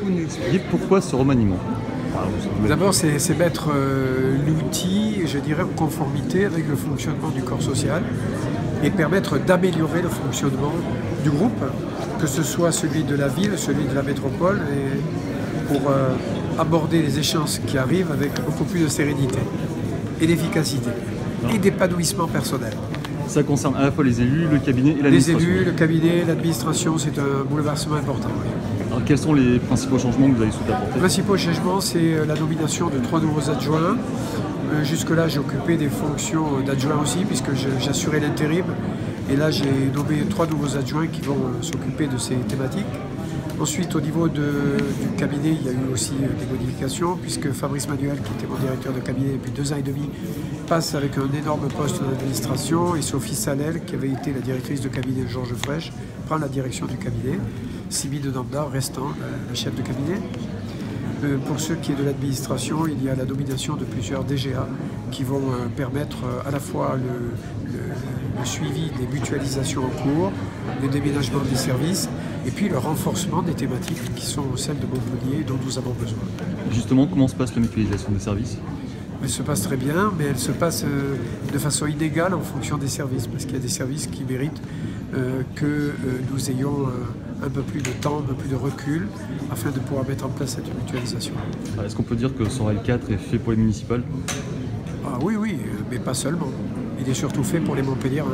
que vous nous expliquiez pourquoi ce remaniement? D'abord, c'est mettre l'outil, je dirais, en conformité avec le fonctionnement du corps social et permettre d'améliorer le fonctionnement du groupe, que ce soit celui de la ville, celui de la métropole, et pour aborder les échéances qui arrivent avec beaucoup plus de sérénité et d'efficacité et d'épanouissement personnel. Ça concerne à la fois les élus, le cabinet et Les l'administration. élus, le cabinet, l'administration, c'est un bouleversement important. Oui. Alors quels sont les principaux changements que vous avez souhaité apporter? Le principal changement, c'est la nomination de 3 nouveaux adjoints. Jusque-là, j'ai occupé des fonctions d'adjoint aussi, puisque j'assurais l'intérim. Et là, j'ai nommé 3 nouveaux adjoints qui vont s'occuper de ces thématiques. Ensuite, au niveau du cabinet, il y a eu aussi des modifications, puisque Fabrice Manuel, qui était mon directeur de cabinet depuis 2 ans et demi, passe avec un énorme poste d'administration, et Sophie Salel, qui avait été la directrice de cabinet de Georges Frêche, prend la direction du cabinet. Simi de Nanda restant la chef de cabinet. Pour ce qui est de l'administration, il y a la nomination de plusieurs DGA qui vont permettre à la fois le suivi des mutualisations en cours, le déménagement des services et puis le renforcement des thématiques qui sont celles de Montpellier dont nous avons besoin. Justement, comment se passe la mutualisation des services? Elle se passe très bien, mais elle se passe de façon inégale en fonction des services, parce qu'il y a des services qui méritent que nous ayons un peu plus de temps, un peu plus de recul, afin de pouvoir mettre en place cette mutualisation. Est-ce qu'on peut dire que Sorel 4 est fait pour les municipales? Ah oui, oui, mais pas seulement. Il est surtout fait pour les Montpelliérains.